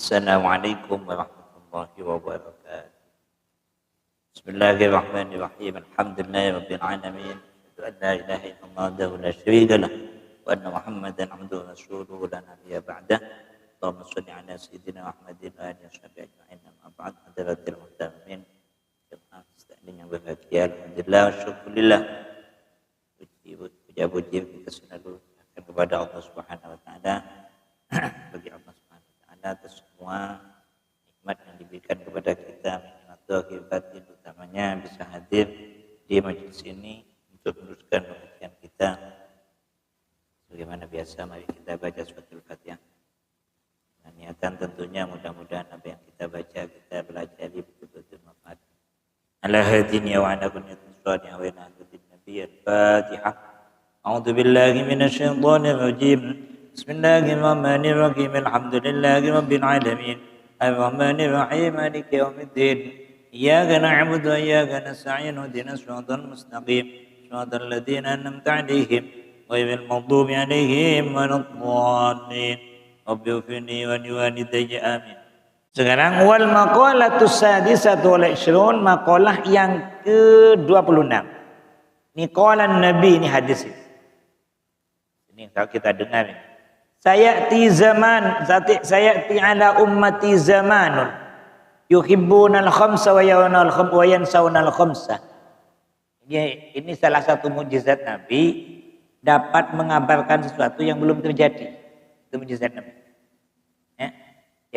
Assalamualaikum warahmatullahi wabarakatuh. Bismillahirrahmanirrahim. Alhamdulillahirabbil alamin. Asyhadu an la ilaha illallah wahdahu la syarika lah wa anna Muhammadan abduhu wa rasuluhu la nabiyya ba'dah. Allahumma shalli ala sayyidina Muhammadin wa alihi washabihi ajma'in. Amma ba'd. Hadirin muhtamin. Jemaah sekalian yang berbahagia, alhamdulillah wa syukurillah. Puji kita selalu kepada Allah Subhanahu wa taala. Bagi Allah Subhanahu wa taala atas semua nikmat yang diberikan kepada kita, nikmat zahir batin, utamanya bisa hadir di majelis ini untuk meneruskan pengajian kita. Sebagaimana biasa, mari kita baca suratul Fatihah. Dengan niatan tentunya mudah-mudahan apa yang kita baca, kita pelajari betul-betul manfaat. Ala hadini wa ala kunyatin salihah wa ala hadin nabiyyil Fatihah. A'udzu billahi minasyaitonir rajim. Bismillahirrahmanirrahim. Alhamdulillahi rabbil alamin. Ar-Rahmanir Rahim. Maliki yaumiddin. Iyyaka na'budu wa iyyaka nasta'in. Ihdinas siratal mustaqim. Siratal ladzina an'amta 'alaihim ghairil maghdubi 'alaihim waladdallin. Rabbi ighfirli wa liwalidayya amin. Sekarang wal maqalatus sadisatu wal 20, maqalah yang ke-26. Ini qalan Nabi, ini hadis ini. Ini kalau kita dengar ini. Sayati ala ummati zamanun yuhibbunal khamsa wa yansawnal khamsa. Ini salah satu mukjizat Nabi, dapat mengabarkan sesuatu yang belum terjadi. Itu mukjizat Nabi. Ya.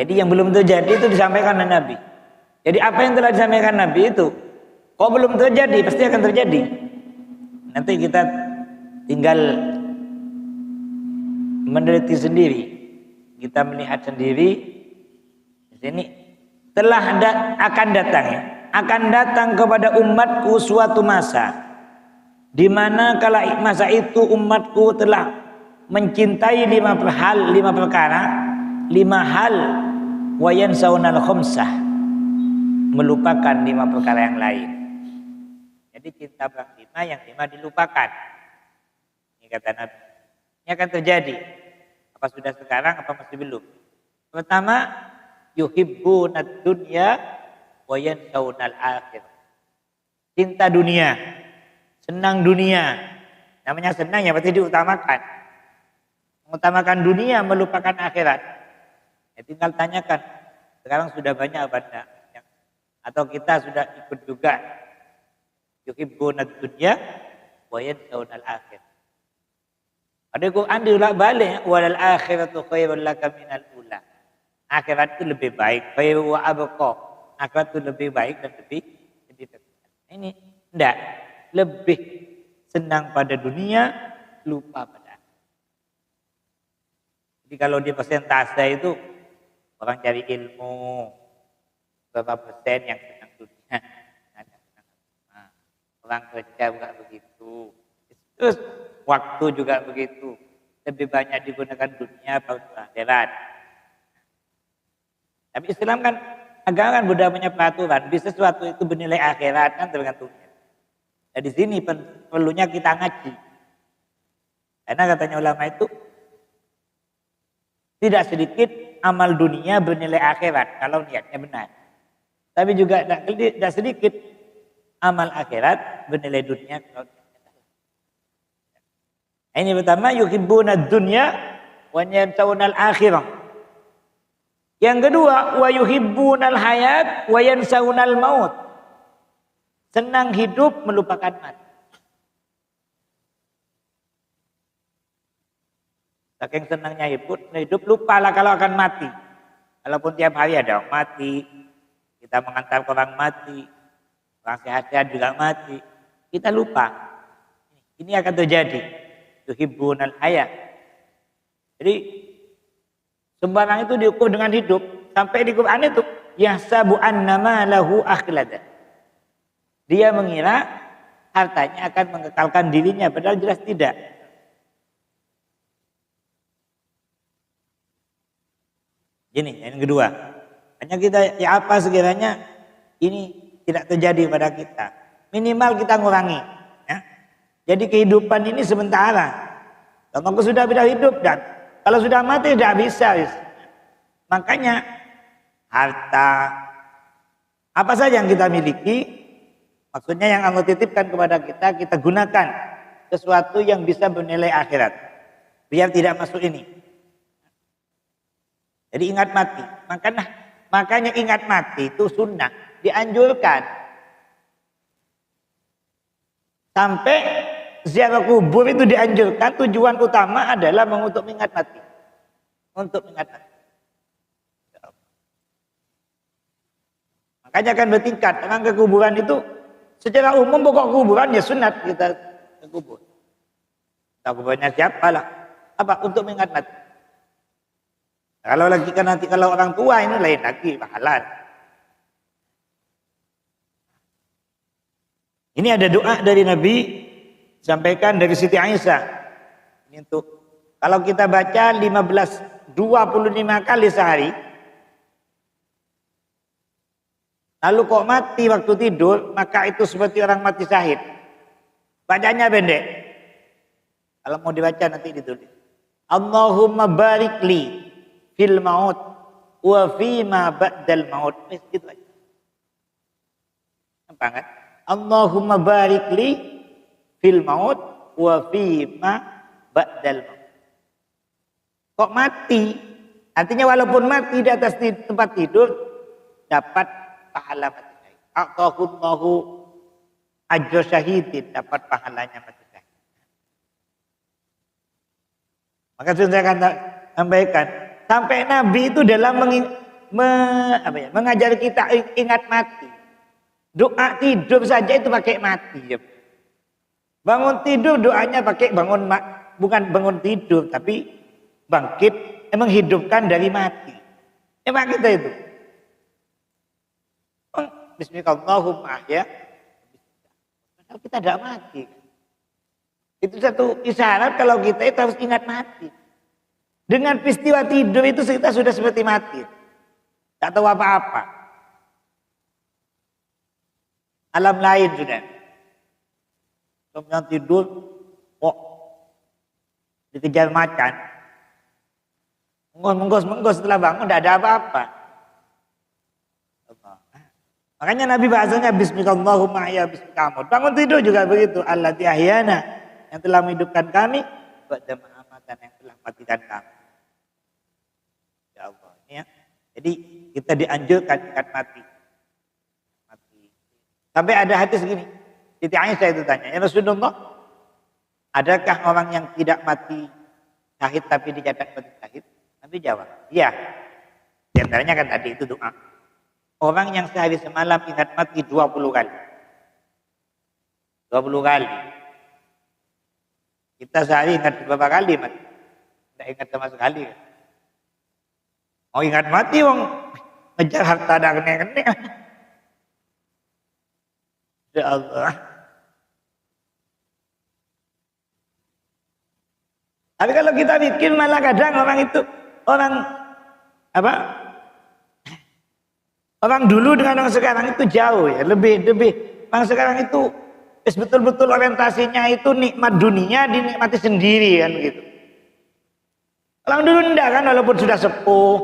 Jadi yang belum terjadi itu disampaikan oleh Nabi. Jadi apa yang telah disampaikan Nabi itu kok belum terjadi, pasti akan terjadi. Nanti kita tinggal meneliti sendiri, kita melihat sendiri. Di sini akan datang kepada umatku suatu masa, di mana kala masa itu umatku telah mencintai lima hal, wa yansawnal khamsah, melupakan 5 perkara yang lain. Jadi cinta bab 5, yang 5 dilupakan. Ini kata Nabi. Ini akan terjadi. Apa sudah sekarang, apa masih belum? Pertama, yuhibbunad dunya wa yansawnal akhir. Cinta dunia, senang dunia. Namanya senang ya berarti diutamakan. Mengutamakan dunia, melupakan akhirat. Ya, tinggal tanyakan, sekarang sudah banyak apa enggak? Atau kita sudah ikut juga. Yuhibbunad dunya wa yansawnal akhir. Ada Quran diulang balik, walal akhiratu khairul laka minal ula. Akhirat itu lebih baik, khairu wa abqa. Akhirat itu lebih baik dan lebih kekal. Ini enggak, lebih senang pada dunia, lupa pada akhirat. Jadi kalau di persentase itu orang cari ilmu berapa persen yang senang dunia, orang kerja juga begitu. Terus waktu juga begitu, lebih banyak digunakan dunia atau akhirat. Tapi Islam kan agama kan sudah punya peraturan, bisa sesuatu itu bernilai akhirat kan tergantungnya. Nah di sini perlunya kita ngaji, karena katanya ulama itu tidak sedikit amal dunia bernilai akhirat kalau niatnya benar, tapi juga tidak sedikit amal akhirat bernilai dunia kalau ini pertama, yuhibbunad dunya wa yansawnal akhirah. Yang kedua, wa yuhibbunal hayat wa yansawnal maut. Senang hidup, melupakan mati. Saking senangnya hidup, lupalah kalau akan mati. Walaupun tiap hari ada orang mati, kita mengantar orang mati, orang sehat-sehat juga mati, kita lupa. Ini akan terjadi. Yuhibbunal hayat. Jadi sembarang itu diukur dengan hidup. Sampai di Quran itu yahsabu annama lahu akhlada. Dia mengira hartanya akan mengekalkan dirinya, padahal jelas tidak. Ini yang kedua. Hanya kita ya apa sekiranya ini tidak terjadi pada kita. Minimal kita ngurangi. Jadi kehidupan ini sementara. Kalau sudah hidup dan kalau sudah mati tidak bisa. Makanya harta, apa saja yang kita miliki, maksudnya yang Allah titipkan kepada kita, kita gunakan sesuatu yang bisa bernilai akhirat, biar tidak masuk ini. Jadi ingat mati. Makanya ingat mati itu sunnah, dianjurkan. Sampai ziarah kubur itu dianjurkan, tujuan utama adalah untuk mengingat mati. Untuk mengingat mati. Makanya akan bertingkat. Orang ke kuburan itu secara umum pokok kuburan ya sunat kita ke kubur. Tak kuburnya siapa lah. Apa? Untuk mengingat mati. Kalau lagi kan nanti kalau orang tua ini lain lagi pahala. Ini ada doa dari Nabi sampaikan dari Siti Aisyah. Ini untuk kalau kita baca 25 kali sehari. Lalu kok mati waktu tidur, maka itu seperti orang mati syahid. Bacanya pendek. Kalau mau dibaca nanti ditulis. Allahumma barik li fil maut wa fima ba'dal maut. Gitu aja. Apa kan? Allahumma barik li fil maut wa fima ba'dal maut. Kok mati? Artinya walaupun mati di atas tempat tidur dapat pahala mati syahid. Aqahullahu ajra syahidin, dapat pahalanya mati syahid. Maka sudah saya akan sampaikan, sampai Nabi itu dalam mengajar kita ingat mati. Doa tidur saja itu pakai mati. Bangun tidur doanya pakai bukan bangun tidur, tapi bangkit, menghidupkan dari mati. Emang kita itu. Bismillahirrahmanirrahim ya. Padahal kita tidak mati. Itu satu isyarat kalau kita itu harus ingat mati. Dengan peristiwa tidur itu kita sudah seperti mati. Tak tahu apa-apa. Alam lain sudah. Kemudian tidur, kok dikejar macan. Menggos setelah bangun tidak ada apa-apa. Makanya Nabi bahasanya Bismillahirrahmanirrahim, Bismillahirrahmanirrahim. Bangun tidur juga begitu. Allati ahyana, yang telah menghidupkan kami, ba'da ma'amatan, yang telah matikan kami. Ya Allah, ini ya. Jadi kita dianjurkan ingat mati. Sampai ada hadis segini. Siti Aisyah itu tanya, ya Rasulullah, adakah orang yang tidak mati syahid tapi dicatat mati syahid? Nabi jawab, iya. Di antaranya kan tadi itu doa. Orang yang sehari semalam ingat mati 20 kali. 20 kali. Kita sehari ingat berapa kali mati? Tidak ingat sama sekali. Oh ingat mati wong ngejar harta dan kene-kene. Ya Allah. Tapi kalau kita bikin malah kadang orang dulu dengan orang sekarang itu jauh ya, lebih. Orang sekarang itu betul-betul orientasinya itu nikmat dunia dinikmati sendiri kan gitu. Orang dulu enggak kan, walaupun sudah sepuh,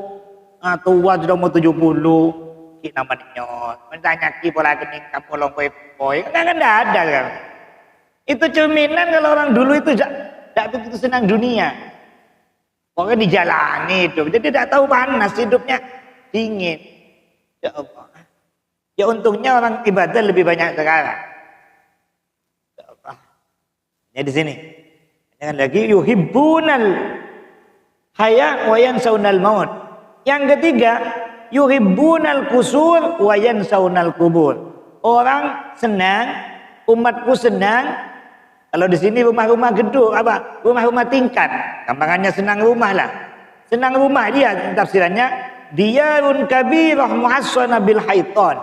tua sudah mau 70, ki namanya mentanya ki pola kening kapolong poi, kan enggak ada kan. Itu cerminan kalau orang dulu itu enggak begitu senang dunia. Pokoknya dijalani hidup, jadi tidak tahu panas, hidupnya dingin. Ya Allah. Ya untungnya orang ibadah lebih banyak sekarang. Ya Allah. Ya di sini. Jangan lagi yuhibbunal haya wa yansaunal maut. Yang ketiga, yuhibbunal kusur wa yansaunal kubur. Orang senang, umatku senang. Kalau di sini rumah-rumah gedung rumah-rumah tingkat. Gampangannya senang rumah lah. Senang rumah dia tafsirannya. Diyarun kabirah muhassana bil haitan,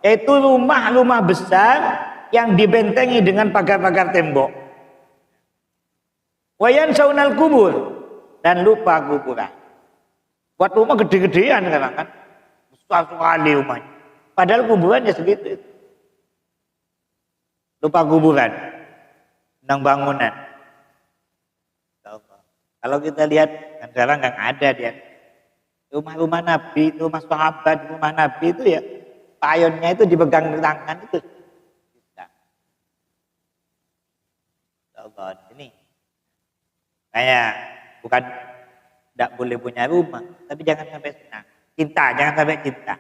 yaitu rumah-rumah besar yang dibentengi dengan pagar-pagar tembok. Wayan saunal kubur, dan lupa kuburan. Buat rumah gede-gedean kan, besar sekali rumahnya. Padahal kuburannya segitu. Lupa kuburan, tentang bangunan. Kalau kita lihat kan sekarang nggak ada dia. Rumah-rumah Nabi, rumah sahabat, rumah Nabi itu ya payunnya itu dipegang di tangan itu. Allah ini kayak bukan tidak boleh punya rumah, tapi jangan sampai senang. Cinta, jangan sampai cinta.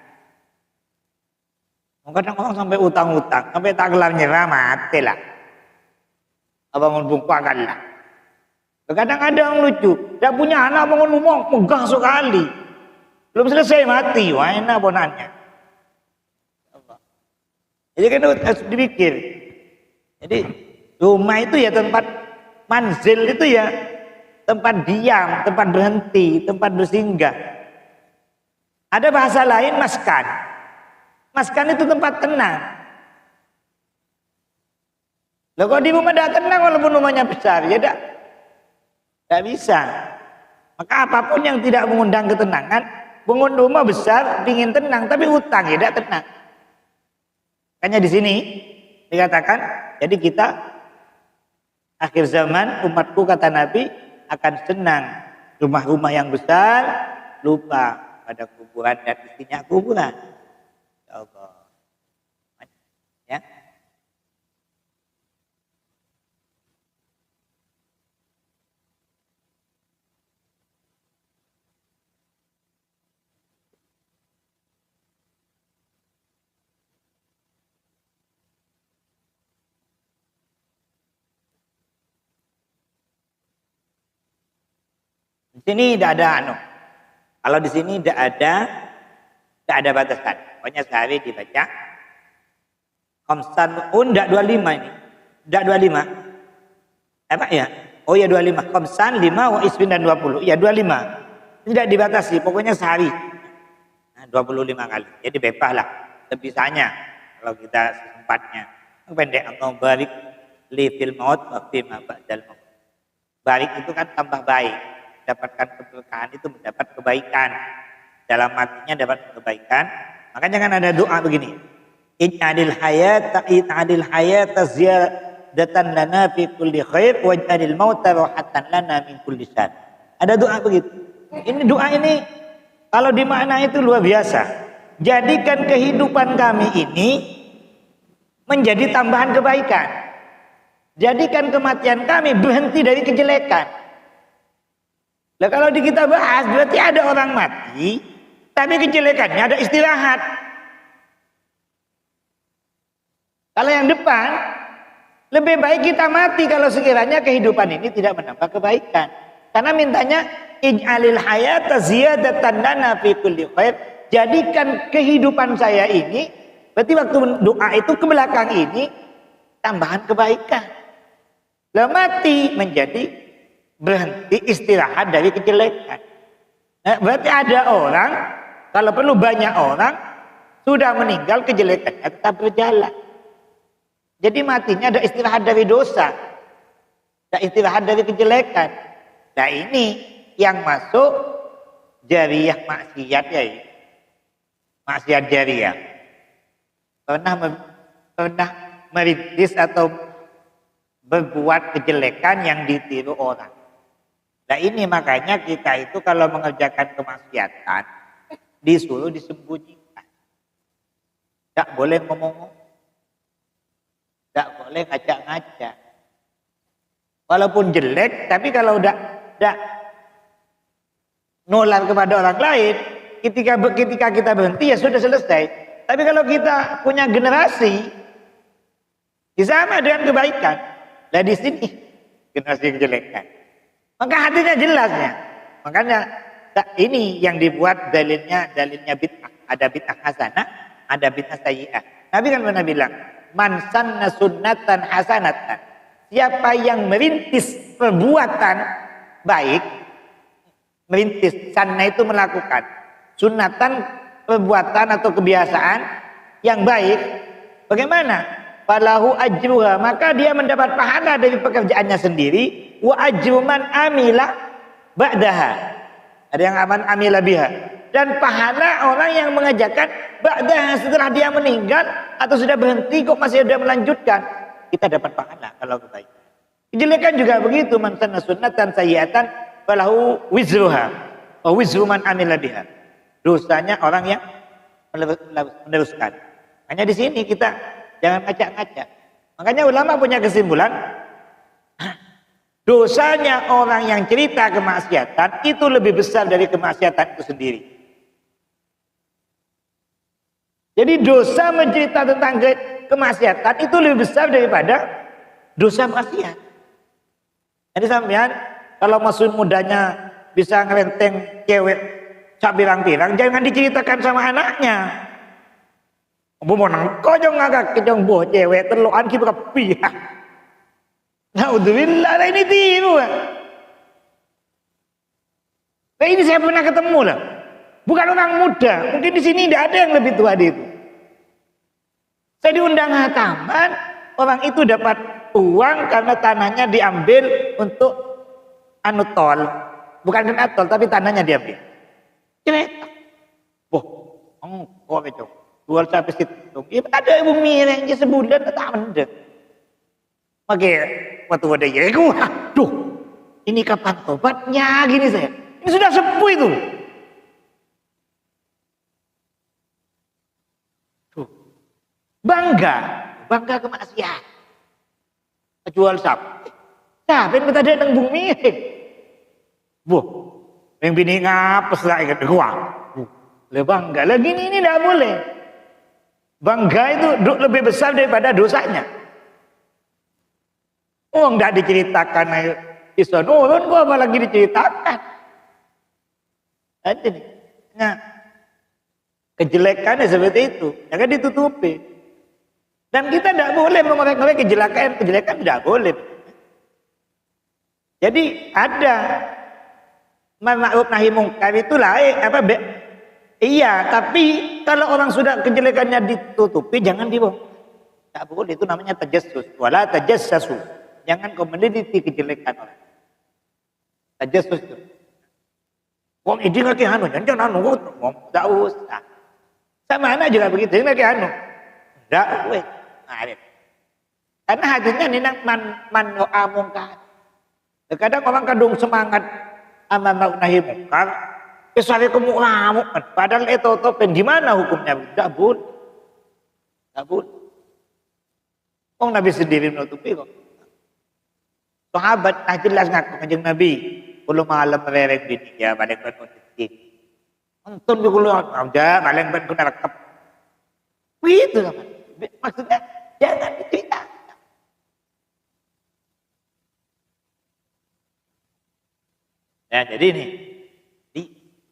Kadang orang sampai utang-utang, sampai tak kelar nyerah mati lah. Abang bungkakan lah. Kadang ada yang lucu, tidak punya anak bangun rumah megah sekali, belum selesai mati, wah enak bonannya. Jadi kan harus dipikir. Jadi rumah itu ya tempat manzil, itu ya tempat diam, tempat berhenti, tempat bersinggah. Ada bahasa lain maskan. Maskan itu tempat tenang. Loh kalau di rumah tidak tenang walaupun rumahnya besar, ya tidak bisa. Maka apapun yang tidak mengundang ketenangan, bangun rumah besar, ingin tenang, tapi utang ya tidak tenang. Makanya di sini dikatakan, jadi kita akhir zaman umatku kata Nabi akan senang rumah-rumah yang besar, lupa pada kuburan dan isinya kuburan. Ya Allah. Ya. Di sini tidak ada anu. Kalau di sini tidak ada batasan. Pokoknya sehari dibaca. Khamsan tidak 25 ini. Tidak 25. Apa ya? Oh ya 25. Khamsan 5 wa isbin dan 20. Ya 25. Tidak dibatasi. Pokoknya sehari. Nah, 25 kali. Jadi bebas lah. Sebisanya. Kalau kita sempatnya. Pendek atau barik li fil maut wa fi ma ba'dal maut. Barik itu kan tambah baik. Dapatkan keberkahan itu mendapat kebaikan. Dalam matinya dapat kebaikan. Makanya kan ada doa begini. Ij'alil hayata ziyadatan lana fi kulli khair waj'alil mauta rahatan lana min kulli syarr. Ada doa begitu. Ini doa ini kalau dimakna itu luar biasa. Jadikan kehidupan kami ini menjadi tambahan kebaikan. Jadikan kematian kami berhenti dari kejelekan. Nah kalau di kita bahas berarti ada orang mati, tapi kejelekannya ada istirahat. Kalau yang depan, lebih baik kita mati kalau sekiranya kehidupan ini tidak menambah kebaikan. Karena mintanya ij'alil hayata ziyadatan lana fi kulli khair. Jadikan kehidupan saya ini, berarti waktu doa itu ke belakang ini tambahan kebaikan. Lah mati menjadi berhenti istirahat dari kejelekan. Nah, berarti ada orang, kalau perlu banyak orang, sudah meninggal kejelekannya tetap berjalan. Jadi matinya ada istirahat dari dosa, ada istirahat dari kejelekan. Nah ini yang masuk jariyah maksiat ya, maksiat jariyah. Pernah merintis atau berbuat kejelekan yang ditiru orang. Nah ini makanya kita itu kalau mengerjakan kemaksiatan disuruh disembunyikan. Tidak boleh ngomong, tidak boleh ngajak-ngajak. Walaupun jelek, tapi kalau udah nular kepada orang lain, ketika kita berhenti ya sudah selesai. Tapi kalau kita punya generasi, sama dengan kebaikan. Nah di sini generasi kejelekan. Maka hatinya jelasnya. Makanya ini yang dibuat dalilnya bid'ah. Ada bid'ah hasanah, ada bid'ah sayyi'ah. Nabi kan pernah bilang, man sanna sunnatan hasanatan. Siapa yang merintis perbuatan baik, merintis, sanna itu melakukan, sunnatan perbuatan atau kebiasaan yang baik, bagaimana? Falahu ajruha, maka dia mendapat pahala dari pekerjaannya sendiri, wa ajru man amila ba'daha. Ada yang aman amila biha. Dan pahala orang yang mengerjakan ba'daha setelah dia meninggal atau sudah berhenti kok masih ada melanjutkan. Kita dapat pahala kalau kebaikan. Kejelekan juga begitu, man sanna sunnatan sayyi'atan falahu wizruha wa wizru man amila biha. dosanya orang yang meneruskan. Hanya di sini kita jangan ngacak-ngacak. Makanya ulama punya kesimpulan, dosanya orang yang cerita kemaksiatan itu lebih besar dari kemaksiatan itu sendiri. Jadi dosa mencerita tentang kemaksiatan itu lebih besar daripada dosa maksiat. Jadi sampean kalau masih mudanya bisa ngerenteng cewek sak pirang-pirang, jangan diceritakan sama anaknya. Bu mau nangko jong ngagak kejong boh cewek terloan ki berpihak. Naudzubillah, ini tiru. Nah, ini saya pernah ketemu lah. Bukan orang muda, mungkin di sini tidak ada yang lebih tua dari itu. Saya diundang hataman, orang itu dapat uang karena tanahnya diambil untuk anu tol, bukan kena tol tapi tanahnya diambil. Cerita, boh, kok itu jual sampai situ. Ada ibu mireng sebulan tak mendek. Oke, waktu ada ya, aduh, ini kapan tobatnya gini saya? Ini sudah sepuh itu. Bangga kemaksiatan. Jual sapi. Siapa yang kita ada nang bumi? Buh, yang bini ngapes lah ikan gua. Le bangga lagi ini tidak boleh. Bangga itu lebih besar daripada dosanya. Oh, enggak diceritakan iso nurun, gua apalagi diceritakan. Ada nih. Nah, kejelekannya seperti itu, jangan ditutupi. Dan kita tidak boleh mengorek-ngorek kejelekan tidak boleh. Jadi ada ma'ruf nahi mungkar itu lain iya, tapi kalau orang sudah kejelekannya ditutupi jangan dibongkar. Tidak boleh, itu namanya tajassus. Wala tajassasu. Jangan kau meneliti kejelekan orang. Tajassus itu. Wong ini kaki anu, jangan anu, tidak usah. Sama anak juga begitu, ini kaki anu. Tidak, weh. Karena hadisnya ini man doa mungkar. Kadang orang kadung semangat amar ma'ruf nahi mungkar, kesare kamu ngamuk. Padahal itu topen gimana hukumnya? Tidak boleh. Tidak boleh. Wong Nabi sendiri menutupi kok. Sahabat jelas ngaku kanjeng Nabi. Kalau malam mereng bini ya balik ban kuntit. Nonton di kulo aja balik ban kuna rekep. Begitu kan. Maksudnya jangan diceritakan. Nah, jadi ini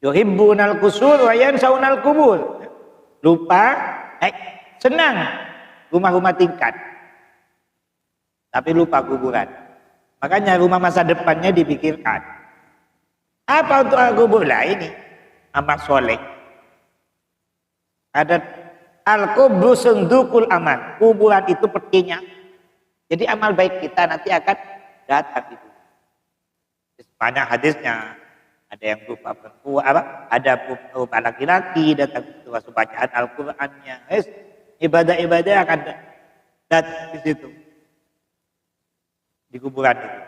yuhibbunal qusur wa yansaunal qubur. Lupa, senang rumah-rumah tingkat. Tapi lupa kuburan. Makanya rumah masa depannya dipikirkan. Apa untuk kubur lah ini? Amal soleh. Ada al-kubru sendukul amal. Kuburan itu petinya. Jadi amal baik kita nanti akan datang itu. Banyak hadisnya. Ada yang berupa perempuan, ada berupa laki-laki datang itu bacaan Al-Qur'annya. Ibadah-ibadah akan datang di situ. Di kuburan itu.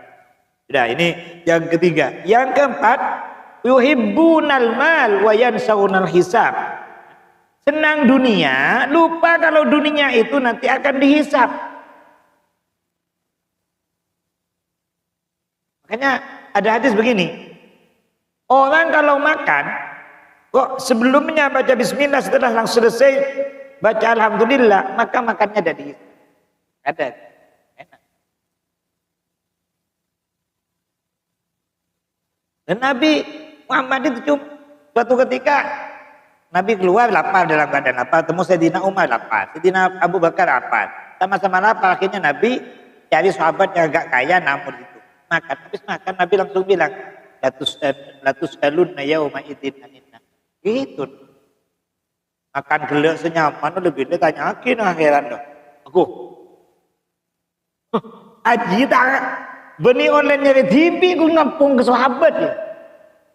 Sudah, ini yang ketiga. Yang keempat, yuhibbunal mal wa yansaunal hisab. Senang dunia, lupa kalau dunia itu nanti akan dihisab. Makanya ada hadis begini. Orang kalau makan, kok sebelumnya baca bismillah, setelah langsung selesai baca alhamdulillah, maka makannya ada dihisab. Ada. Enak. Dan Nabi Muhammad itu suatu ketika Nabi keluar lapar, dalam keadaan lapar, temu Sayyidina Umar lapar, Sayyidina Abu Bakar lapar, sama-sama lapar. Akhirnya Nabi cari sahabat yang agak kaya namun itu makan. Habis makan Nabi langsung bilang, latus alunna yauma idzin aninna. Gitu. Makan gelek senyaman lebih ditanyakin akhiran dong. Aku aji tak beni online nyari TV ku ngampung ke sahabat ya.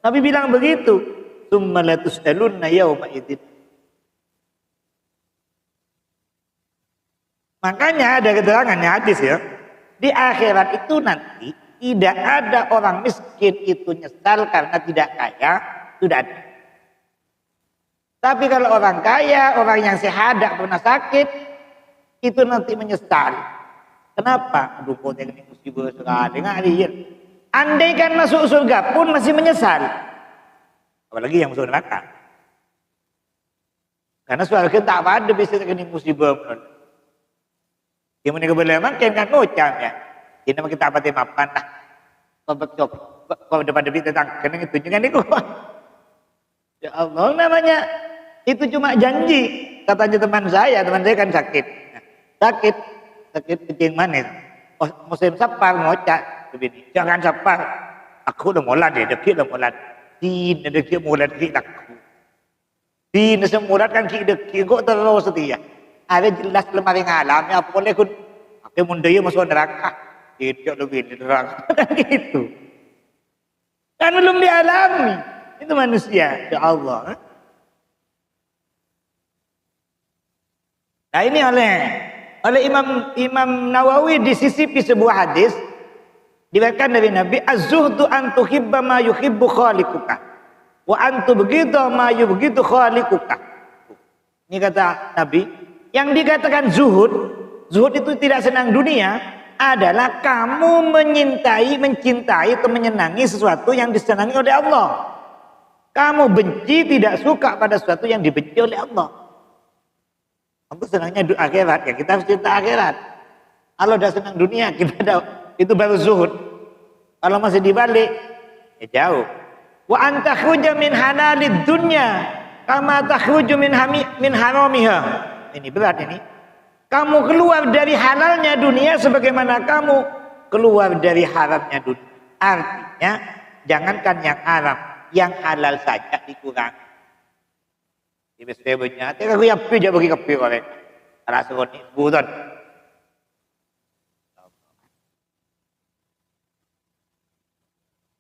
Nabi bilang begitu. Tsumma latus'alunna yauma idzin. Makanya ada keterangannya hadis ya. Di akhirat itu nanti tidak ada orang miskin itu nyesal karena tidak kaya, sudah ada. Tapi kalau orang kaya, orang yang sehat, tidak pernah sakit, itu nanti menyesal. Kenapa? Aduh, kok ini musibah sekali. Nggak. Andai kan masuk surga pun masih menyesal. Apalagi yang masuk neraka. Karena surga tak ada bisa kena musibah. Yang menikah boleh makan kan ngocam ya. Ini nama kita apa mapan lah. Kau depan debit tentang kena tunjukkan itu. Ya Allah, namanya itu cuma janji. Katanya teman saya kan sakit. Sakit kencing manis. Oh, musim sapar ngocak begini. Jangan sapar. Aku udah mulai deh, dekik udah mulai. Tin dekik mulai dekik aku. Tin semurat kan ki dekik kok terus setia. Ada jelas lemari ngalamnya apa boleh kun. Aku mundaya masuk neraka. Tidak lebih di neraka kan gitu. Kan belum dialami. Itu manusia, ya Allah. Nah ini oleh Imam Nawawi disisipi sebuah hadis diriwayatkan dari Nabi, az-zuhdu an tuhibba ma yuhibbu khaliquka wa an tubghidha ma yubghidu khaliquka. Ini kata Nabi, yang dikatakan zuhud itu tidak senang dunia adalah kamu mencintai atau menyenangi sesuatu yang disenangi oleh Allah. Kamu benci, tidak suka pada sesuatu yang dibenci oleh Allah. Kamu senangnya akhirat, ya kita harus cinta akhirat. Kalau udah senang dunia, itu baru zuhud. Kalau masih dibalik, ya jauh. Wa antakhruja min halalid dunya kama takhruju min haramiha. Ini berat ini. Kamu keluar dari halalnya dunia sebagaimana kamu keluar dari haramnya dunia. Artinya, jangankan yang haram, yang halal saja dikurangi. Sebetulnya, tidak aku yang pijak bagi kepi oleh rasa ini bukan.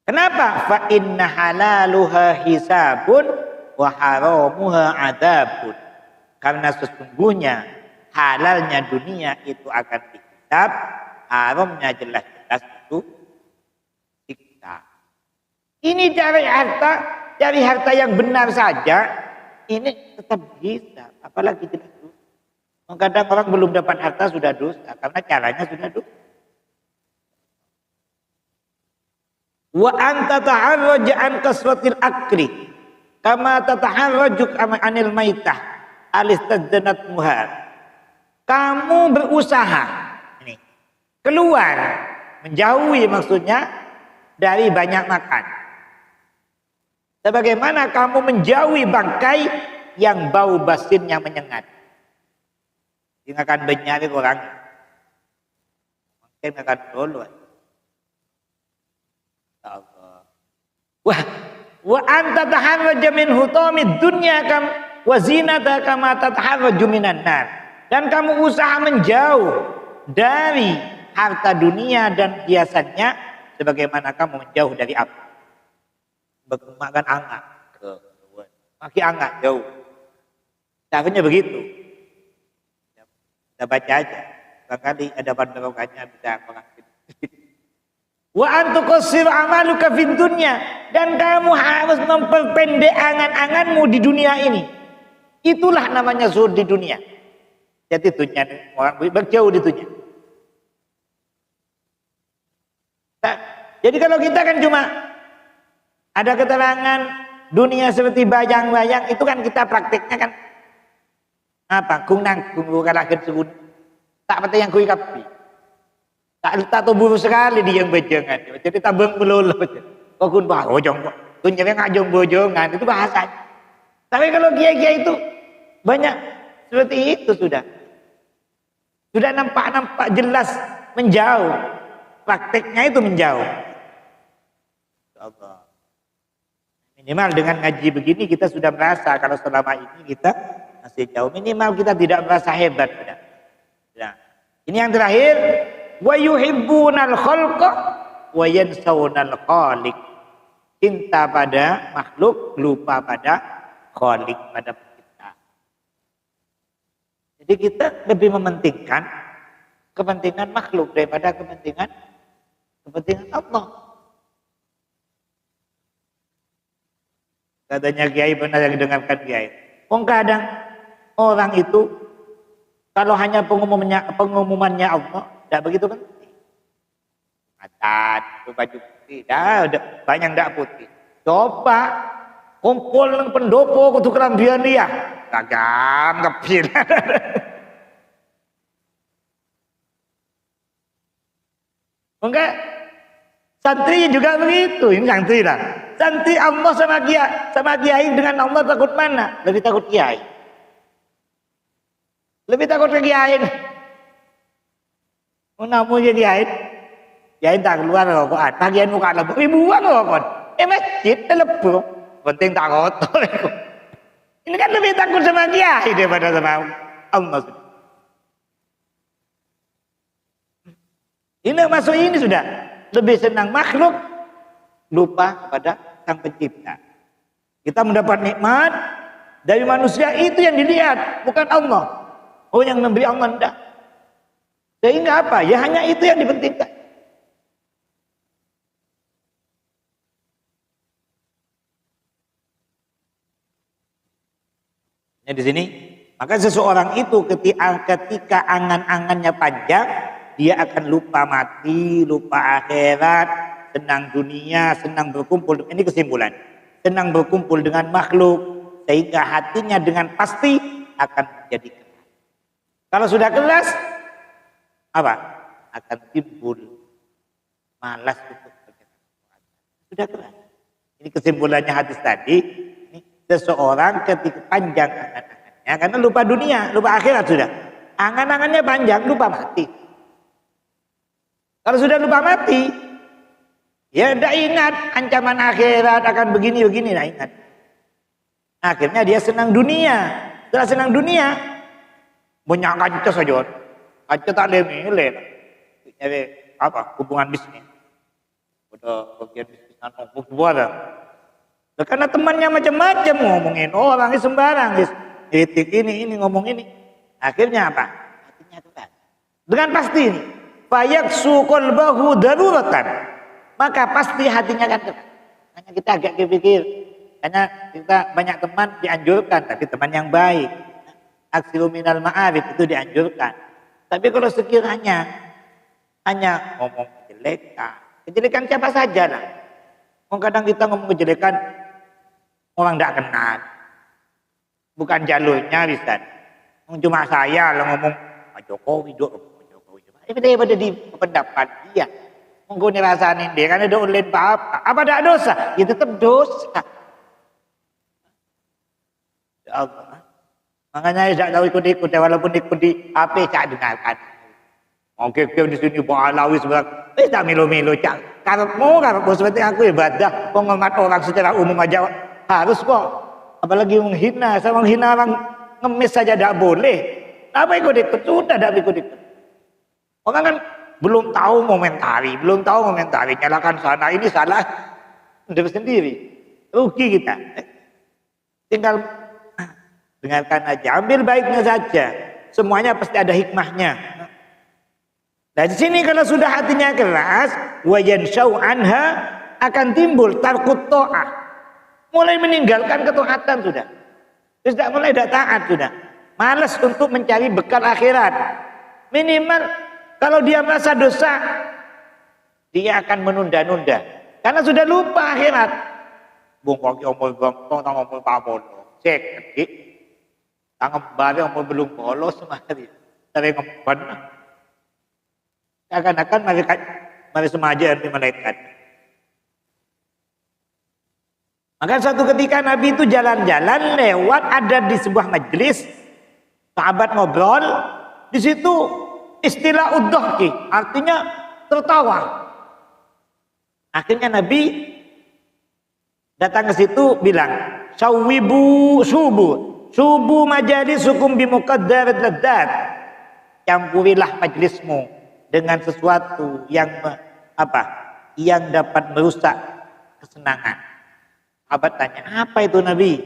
Kenapa? Fa inna halaluha hisabun wa haramuha adzabun. Karena sesungguhnya halalnya dunia itu akan dihisab, haramnya jelas-jelas itu siksa. Ini cari harta yang benar saja. Ini tetap bisa, apalagi tidak dosa. Kadang orang belum dapat harta sudah dosa, karena caranya sudah dosa. Wa anta taharraj an kasratil akli kama tataharraju anil maitah alistadzanat muhar. Kamu berusaha ini keluar, menjauhi maksudnya dari banyak makan. Sebagaimana kamu menjauhi bangkai yang bau basinnya menyengat. Dia akan benyari orang. Mungkin akan dulu. Allah. Wa anta taharraju min hutamid dunya kam wa zinata kama tataharraju minan nar. Dan kamu usaha menjauh dari harta dunia dan hiasannya sebagaimana kamu menjauh dari api. Makan angkat ke maki angkat jauh. Caranya begitu. Kita baca aja. Barangkali ada barokahnya bisa mengakhiri. Wa antuqassir amaluka fid dunya, dan kamu harus memperpendek angan-anganmu di dunia ini. Itulah namanya zuhud di dunia. Jadi dunia orang berjauh di dunia. Nah, jadi kalau kita kan cuma ada keterangan dunia seperti bayang-bayang, itu kan kita prakteknya kan apa? Kunang kalahin sebut tak pati yang kui kapi. Tak buru sekali di yang bajangan. Jadi tabung melulu. Kok kun bojong kok. Kun jadi ngajong bojongan itu bahasa. Tapi kalau kiai-kiai itu banyak seperti itu sudah. Sudah nampak jelas menjauh. Prakteknya itu menjauh. Allah. Minimal dengan ngaji begini kita sudah merasa kalau selama ini kita masih jauh. Minimal kita tidak merasa hebat. Nah, ini yang terakhir, wa yuhibbunal khalqa wa yansawunal khaliq. Cinta pada makhluk, lupa pada khaliq, pada pencipta. Jadi kita lebih mementingkan kepentingan makhluk daripada kepentingan Allah. Katanya kiai, pernah yang dengarkan kiai, Wong kadang orang itu kalau hanya pengumumannya Allah, tidak begitu penting. Atat, baju putih, dah banyak tidak putih. Coba kumpul dengan pendopo kudu kerambian dia, kagak ngepil. Enggak, santri juga begitu. Ini santri lah. Santri Allah sama kiai dengan Allah takut mana? Lebih takut kiai. Lebih takut ke kiai. Menamu je kiai. Kiai tak keluar rokokan. Bagian muka lebu. Ribuan rokok. Masjid lebu. Penting tak kotor. Ini kan lebih takut sama kiai daripada sama Allah. Ini masuk ini sudah lebih senang makhluk, lupa kepada Sang Pencipta. Kita mendapat nikmat dari manusia itu yang dilihat, bukan Allah. Oh, yang memberi Allah enggak. Sehingga apa? Ya hanya itu yang dipentingkan. Nah, di sini maka seseorang itu ketika angan-angannya panjang, dia akan lupa mati, lupa akhirat, senang dunia, senang berkumpul. Ini kesimpulan. Senang berkumpul dengan makhluk, sehingga hatinya dengan pasti akan menjadi keras. Kalau sudah keras, apa? Akan timbul malas untuk bergerak. Sudah keras. Ini kesimpulannya hadis tadi. Ini seseorang ketika panjang angan-angannya, karena lupa dunia, lupa akhirat sudah. Angan-angannya panjang, lupa mati. Kalau sudah lupa mati, ya tidak ingat ancaman akhirat akan begini-begini, tidak ingat. Akhirnya dia senang dunia. Setelah senang dunia, banyak kancah saja. Kancah tak lemih-lemih. Nyari apa? Hubungan bisnis. Udah bagian bisnis ngomong buat. Karena temannya macam-macam ngomongin orang ini sembarang, kritik ini ngomong ini. Akhirnya apa? Hatinya keras. Dengan pasti ini. Fayaksu qalbahu daruratan, maka pasti hatinya akan keras. Hanya kita agak kepikir, karena kita banyak teman dianjurkan, tapi teman yang baik. Aksiru minal ma'arif itu dianjurkan. Tapi kalau sekiranya hanya ngomong kejelekan siapa saja lah. Kadang kita ngomong kejelekan orang tidak kenal, bukan jalurnya bisa. Cuma saya lah ngomong Pak Jokowi dok. Daripada di pendapat dia menggunakan rasain dia karena ada online apa ada dosa, ya tetap dosa. Ya Allah, makanya tidak tahu ikut-ikut, walaupun ikut di HP saya dengarkan. Oke di sini bawa alawi sebelah, tak milo-milo cak. Karena seperti aku ibadah, penghormat orang secara umum aja harus kok. Apalagi menghina, saya menghina orang ngemis saja tidak boleh. Apa ikut-ikut? Sudah tidak ikut-ikut. Orang kan belum tahu momentari, nyalakan sana, ini salah sendiri, rugi kita. Tinggal dengarkan aja, ambil baiknya saja, semuanya pasti ada hikmahnya. Nah di sini kalau sudah hatinya keras, wayanshau anha, akan timbul tarkut ta'ah, mulai meninggalkan ketaatan sudah, sudah mulai tidak taat sudah, malas untuk mencari bekal akhirat. Minimal kalau dia merasa dosa, dia akan menunda-nunda. Karena sudah lupa akhirat. Bungkok omol bongkong, tang omol pamolo. Cek, kedik. Tang embari omol belum bolos semari. Dari ngemban. Akan-akan mari semaja yang malaikat. Maka suatu ketika Nabi itu jalan-jalan lewat, ada di sebuah majelis. Sahabat ngobrol. Di situ istilah udhaki, artinya tertawa. Akhirnya Nabi datang ke situ bilang, "Syawibu subu majalisukum bimuqaddarat ladzat." Campurilah majlismu dengan sesuatu yang yang dapat merusak kesenangan. Sahabat tanya, "Apa itu Nabi?"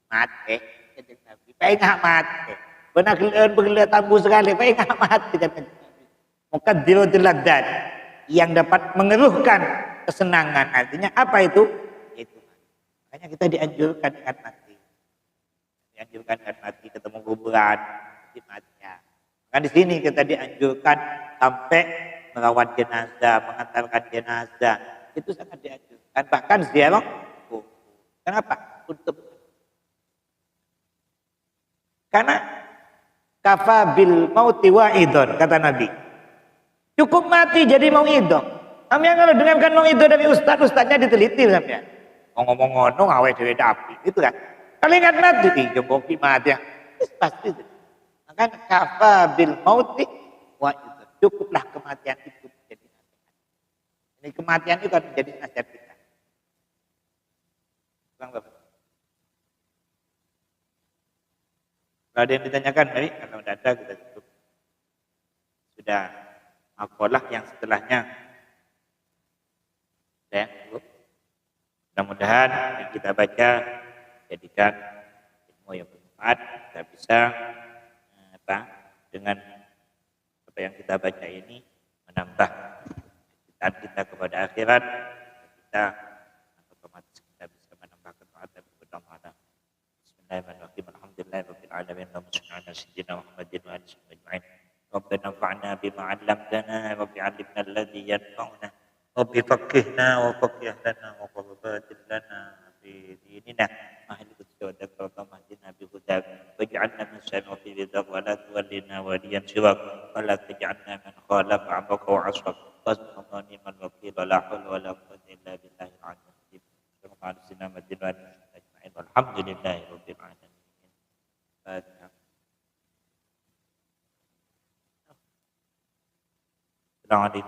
"Mate." Kata Nabi, "Pengen mate." Benar bergelar tabu sekali, pengen mati kan. Muqaddiratul ladzat, yang dapat mengeruhkan kesenangan. Artinya apa itu? Itu. Makanya kita dianjurkan dengan mati. dianjurkan kan mati ketemu kuburan, mati ya. Kan di sini kita dianjurkan sampai merawat jenazah, mengantarkan jenazah, itu sangat dianjurkan. Bahkan ziarah kubur. Kenapa? Karena kafa bil mauti wa'idon, kata Nabi. Cukup mati jadi mau idon. Sampeyan kalau dengarkan mau idon dari ustadznya diteliti sampean. Ngomong ngono ngawe dhewe api, itu kan. Kalau ingat mati, jokowi mati ya. Pasti itu. Maka kafa bil mauti wa'idon. Cukuplah kematian itu menjadi nasihat. Ini kematian itu harus menjadi nasihat kita. Bang Bapak. Kalau ada yang ditanyakan, baik. Kalau tidak ada, kita tutup. Sudah makalah yang setelahnya. Ya, mudah-mudahan yang kita baca jadikan ilmu yang bermanfaat. Kita bisa dengan apa yang kita baca ini menambah kecintaan kita kepada akhirat. Kita otomatis kita bisa menambah ketaatan kepada Allah. Bismillahirrahmanirrahim. Alhamdulillahirabbil alamin. Allahumma shalli ala sayyidina Muhammadin wa alihi ajma'in. Rabbana anfa'na bima 'allamtana wa bi'allimna alladhi yanfa'una. Rabbi faqihna wa faqih lana wa qabbatil lana fi dinina. Ahli qudsi wa dhakrata mahdina bi hudak. Waj'alna min sami'ati ridha wa la tuwallina waliyan siwak. Wa la taj'alna min khalafa 'abaka wa 'asfak. Wasbahna ni'mal wakil wa la hawla wa la quwwata illa billahi al-'aliyyil 'azim. Alhamdulillahi rabbil alamin. Assalamualaikum.